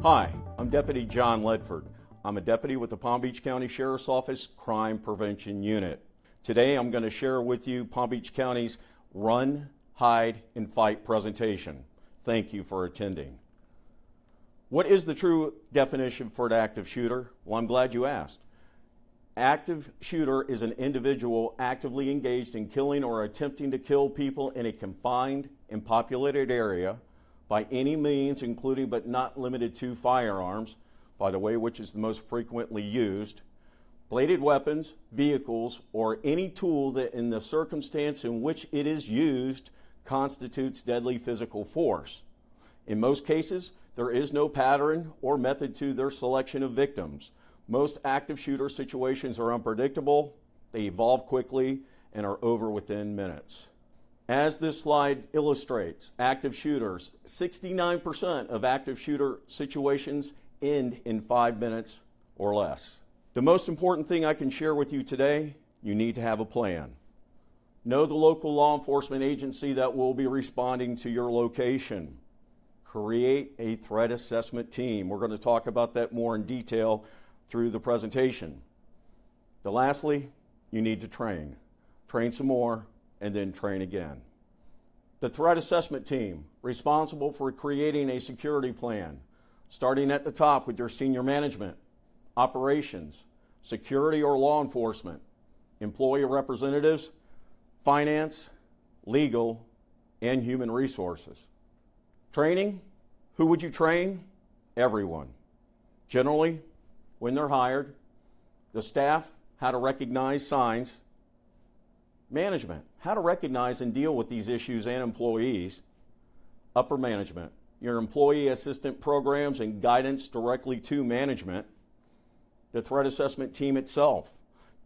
Hi, I'm Deputy John Ledford. I'm a deputy with the Palm Beach County Sheriff's Office Crime Prevention Unit. Today I'm going to share with you Palm Beach County's Run, Hide, and Fight presentation. Thank you for attending. What is the true definition for an active shooter? Well, I'm glad you asked. Active shooter is an individual actively engaged in killing or attempting to kill people in a confined and populated area by any means, including but not limited to firearms, by the way, which is the most frequently used, bladed weapons, vehicles, or any tool that in the circumstance in which it is used constitutes deadly physical force. In most cases, there is no pattern or method to their selection of victims. Most active shooter situations are unpredictable, they evolve quickly, and are over within minutes. As this slide illustrates, active shooters, 69% of active shooter situations end in 5 minutes or less. The most important thing I can share with you today, you need to have a plan. Know the local law enforcement agency that will be responding to your location. Create a threat assessment team. We're going to talk about that more in detail through the presentation. But lastly, you need to train. Train some more, and then train again. The threat assessment team, responsible for creating a security plan, starting at the top with your senior management, operations, security or law enforcement, employee representatives, finance, legal, and human resources. Training, who would you train? Everyone. Generally, when they're hired, the staff, how to recognize signs, management, how to recognize and deal with these issues and employees, upper management, your employee assistant programs and guidance directly to management, the threat assessment team itself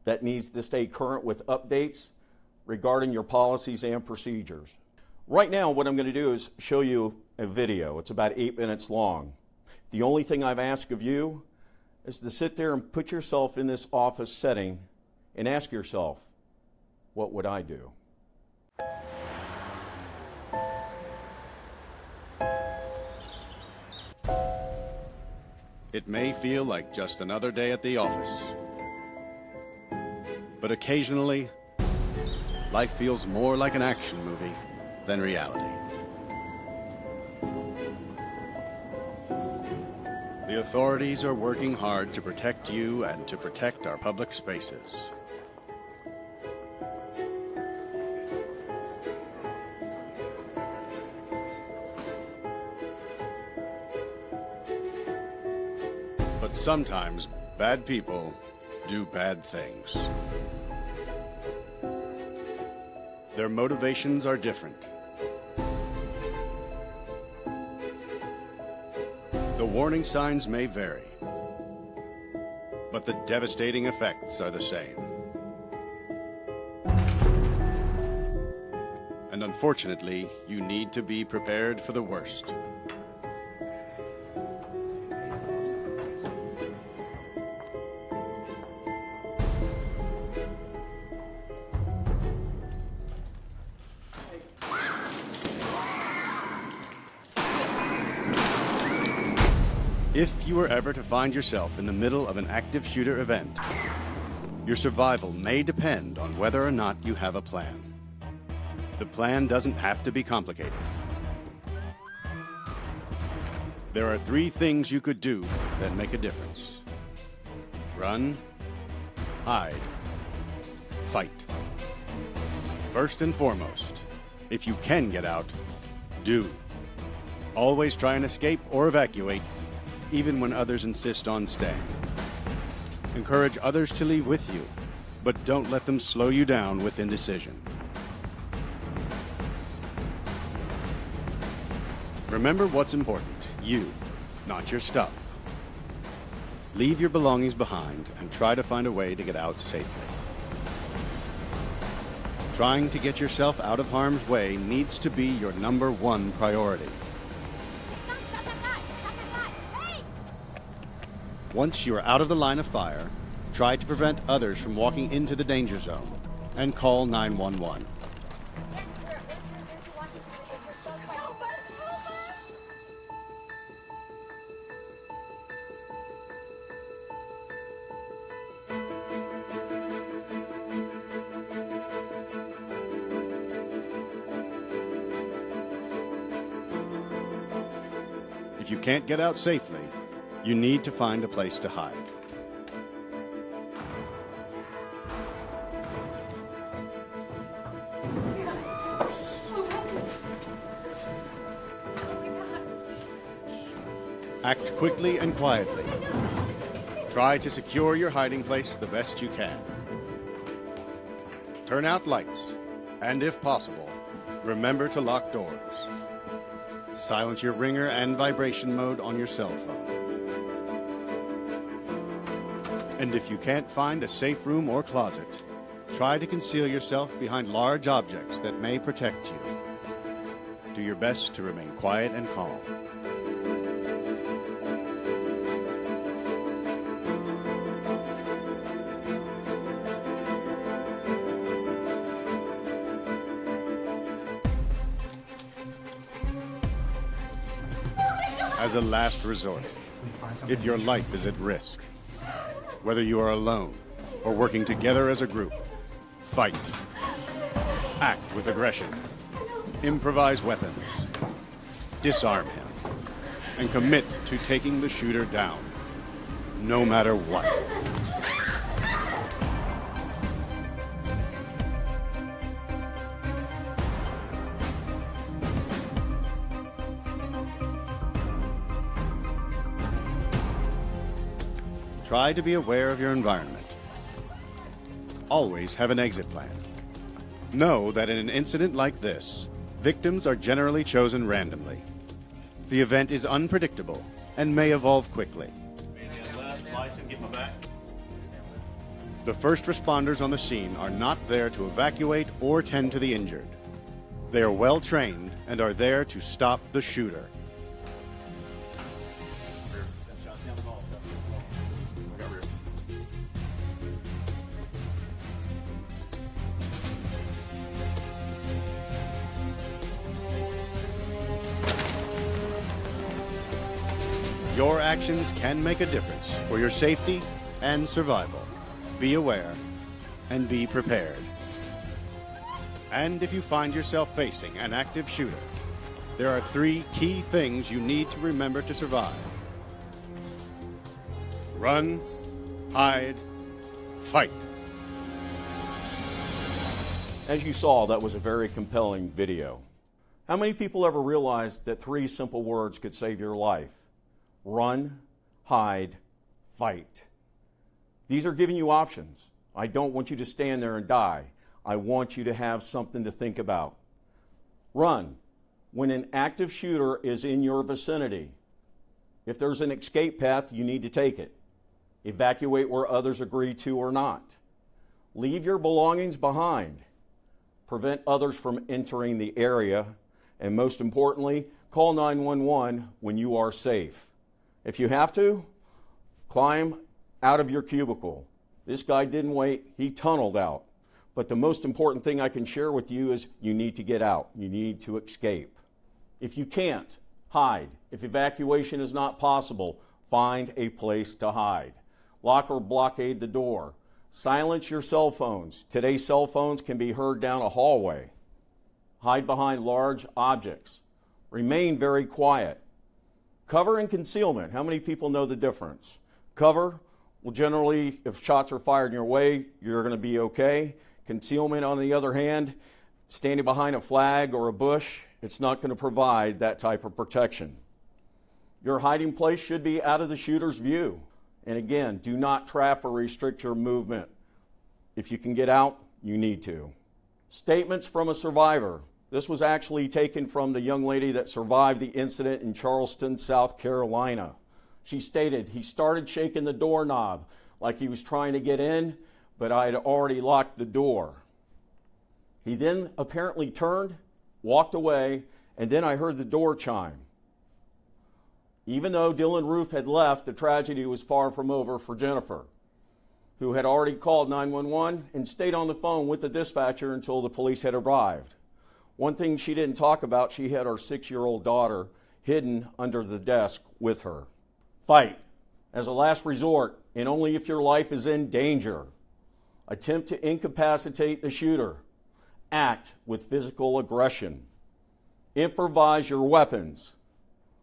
that needs to stay current with updates regarding your policies and procedures. Right now, what I'm going to do is show you a video. It's about 8 minutes long. The only thing I've asked of you is to sit there and put yourself in this office setting and ask yourself, what would I do? It may feel like just another day at the office, but occasionally, life feels more like an action movie than reality. The authorities are working hard to protect you and to protect our public spaces. But sometimes bad people do bad things. Their motivations are different. The warning signs may vary, but the devastating effects are the same. And unfortunately, you need to be prepared for the worst. If you were ever to find yourself in the middle of an active shooter event, your survival may depend on whether or not you have a plan. The plan doesn't have to be complicated. There are 3 things you could do that make a difference. Run, hide, fight. First and foremost, if you can get out, do. Always try and escape or evacuate, even when others insist on staying. Encourage others to leave with you, but don't let them slow you down with indecision. Remember what's important, you, not your stuff. Leave your belongings behind and try to find a way to get out safely. Trying to get yourself out of harm's way needs to be your #1 priority. Once you are out of the line of fire, try to prevent others from walking into the danger zone and call 911. If you can't get out safely, you need to find a place to hide. Act quickly and quietly. Try to secure your hiding place the best you can. Turn out lights, and if possible, remember to lock doors. Silence your ringer and vibration mode on your cell phone. And if you can't find a safe room or closet, try to conceal yourself behind large objects that may protect you. Do your best to remain quiet and calm. As a last resort, if your life is at risk, whether you are alone or working together as a group, fight. Act with aggression. Improvise weapons. Disarm him. And commit to taking the shooter down, no matter what. Try to be aware of your environment. Always have an exit plan. Know that in an incident like this, victims are generally chosen randomly. The event is unpredictable and may evolve quickly. The first responders on the scene are not there to evacuate or tend to the injured. They are well trained and are there to stop the shooter. Your actions can make a difference for your safety and survival. Be aware and be prepared. And if you find yourself facing an active shooter, there are 3 key things you need to remember to survive. Run, hide, fight. As you saw, that was a very compelling video. How many people ever realized that 3 simple words could save your life? Run, hide, fight. These are giving you options. I don't want you to stand there and die. I want you to have something to think about. Run. When an active shooter is in your vicinity, if there's an escape path, you need to take it. Evacuate where others agree to or not. Leave your belongings behind. Prevent others from entering the area. And most importantly, call 911 when you are safe. If you have to, climb out of your cubicle. This guy didn't wait, he tunneled out. But the most important thing I can share with you is you need to get out. You need to escape. If you can't, hide. If evacuation is not possible, find a place to hide. Lock or blockade the door. Silence your cell phones. Today's cell phones can be heard down a hallway. Hide behind large objects. Remain very quiet. Cover and concealment. How many people know the difference? Cover, well, generally, if shots are fired in your way, you're going to be okay. Concealment, on the other hand, standing behind a flag or a bush, it's not going to provide that type of protection. Your hiding place should be out of the shooter's view. And again, do not trap or restrict your movement. If you can get out, you need to. Statements from a survivor. This was actually taken from the young lady that survived the incident in Charleston, South Carolina. She stated, he started shaking the doorknob like he was trying to get in, but I had already locked the door. He then apparently turned, walked away, and then I heard the door chime. Even though Dylan Roof had left, the tragedy was far from over for Jennifer, who had already called 911 and stayed on the phone with the dispatcher until the police had arrived. One thing she didn't talk about, she had her 6-year-old daughter hidden under the desk with her. Fight. As a last resort, and only if your life is in danger. Attempt to incapacitate the shooter. Act with physical aggression. Improvise your weapons.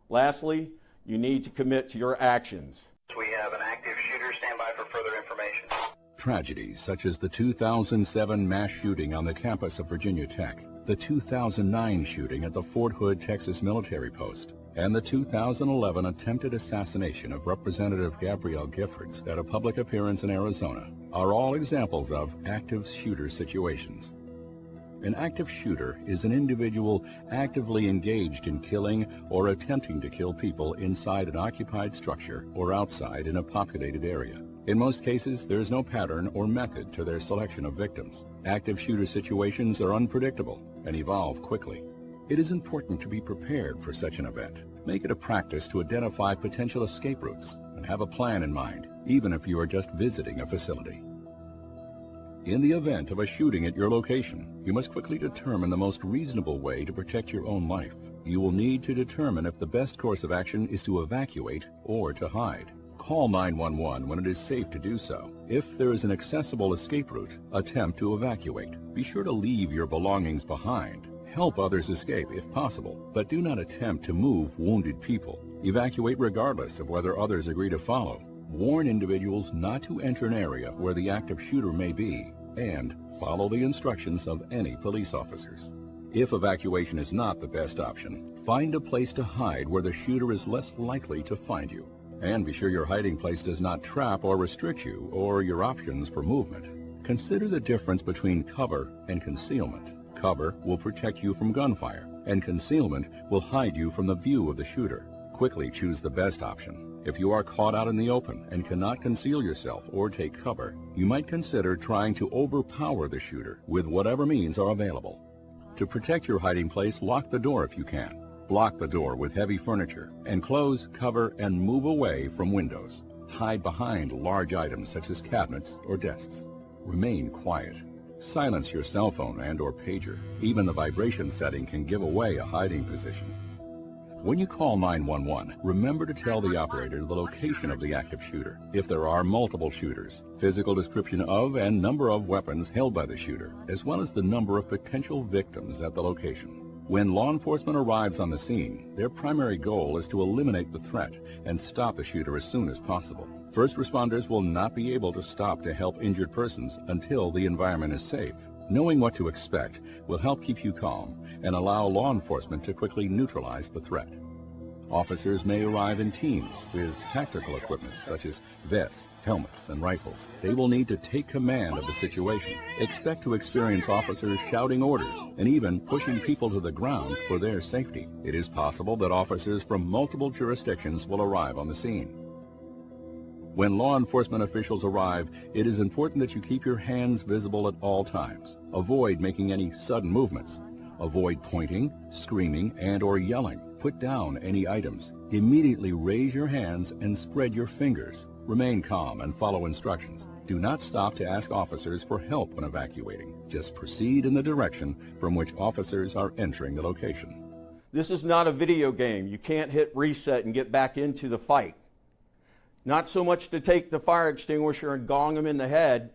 Lastly, You need to commit to your actions. We have an active shooter. Stand by for further information. Tragedies such as the 2007 mass shooting on the campus of Virginia Tech, the 2009 shooting at the Fort Hood, Texas military post, and the 2011 attempted assassination of Representative Gabrielle Giffords at a public appearance in Arizona are all examples of active shooter situations. An active shooter is an individual actively engaged in killing or attempting to kill people inside an occupied structure or outside in a populated area. In most cases, there is no pattern or method to their selection of victims. Active shooter situations are unpredictable and evolve quickly. It is important to be prepared for such an event. Make it a practice to identify potential escape routes and have a plan in mind, even if you are just visiting a facility. In the event of a shooting at your location, you must quickly determine the most reasonable way to protect your own life. You will need to determine if the best course of action is to evacuate or to hide. Call 911 when it is safe to do so. If there is an accessible escape route, attempt to evacuate. Be sure to leave your belongings behind. Help others escape if possible, but do not attempt to move wounded people. Evacuate regardless of whether others agree to follow. Warn individuals not to enter an area where the active shooter may be, and follow the instructions of any police officers. If evacuation is not the best option, find a place to hide where the shooter is less likely to find you. And be sure your hiding place does not trap or restrict you or your options for movement. Consider the difference between cover and concealment. Cover will protect you from gunfire, and concealment will hide you from the view of the shooter. Quickly choose the best option. If you are caught out in the open and cannot conceal yourself or take cover, you might consider trying to overpower the shooter with whatever means are available. To protect your hiding place, lock the door if you can. Block the door with heavy furniture, and close, cover, and move away from windows. Hide behind large items such as cabinets or desks. Remain quiet. Silence your cell phone and/or pager. Even the vibration setting can give away a hiding position. When you call 911, remember to tell the operator the location of the active shooter. If there are multiple shooters, physical description of and number of weapons held by the shooter, as well as the number of potential victims at the location. When law enforcement arrives on the scene, their primary goal is to eliminate the threat and stop the shooter as soon as possible. First responders will not be able to stop to help injured persons until the environment is safe. Knowing what to expect will help keep you calm and allow law enforcement to quickly neutralize the threat. Officers may arrive in teams with tactical equipment such as vests, helmets, and rifles. They will need to take command of the situation. Expect to experience officers shouting orders and even pushing people to the ground for their safety. It is possible that officers from multiple jurisdictions will arrive on the scene. When law enforcement officials arrive, it is important that you keep your hands visible at all times. Avoid making any sudden movements. Avoid pointing, screaming, and/or yelling. Put down any items. Immediately raise your hands and spread your fingers. Remain calm and follow instructions. Do not stop to ask officers for help when evacuating. Just proceed in the direction from which officers are entering the location. This is not a video game. You can't hit reset and get back into the fight. Not so much to take the fire extinguisher and gong him in the head.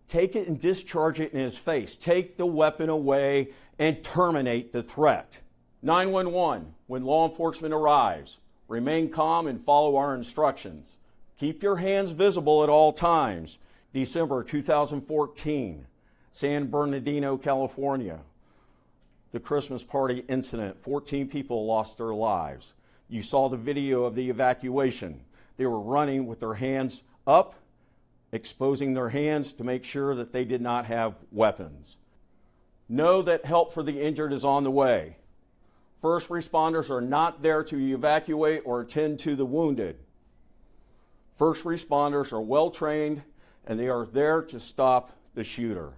Take it and discharge it in his face. Take the weapon away and terminate the threat. 911, when law enforcement arrives, remain calm and follow our instructions. Keep your hands visible at all times. December 2014, San Bernardino, California. The Christmas party incident, 14 people lost their lives. You saw the video of the evacuation. They were running with their hands up, exposing their hands to make sure that they did not have weapons. Know that help for the injured is on the way. First responders are not there to evacuate or attend to the wounded. First responders are well trained and they are there to stop the shooter.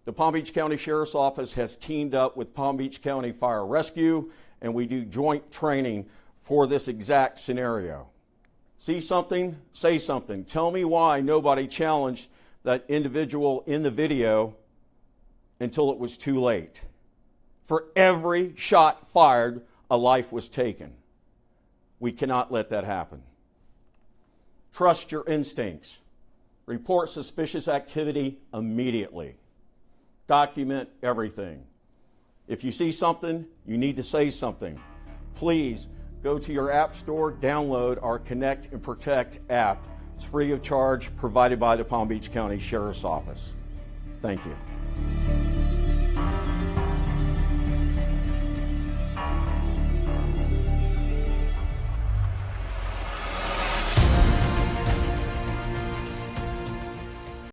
The Palm Beach County Sheriff's Office has teamed up with Palm Beach County Fire Rescue, and we do joint training for this exact scenario. See something? Say something. Tell me why nobody challenged that individual in the video until it was too late. For every shot fired, a life was taken. We cannot let that happen. Trust your instincts. Report suspicious activity immediately. Document everything. If you see something, you need to say something. Please go to your app store, download our Connect and Protect app. It's free of charge, provided by the Palm Beach County Sheriff's Office. Thank you.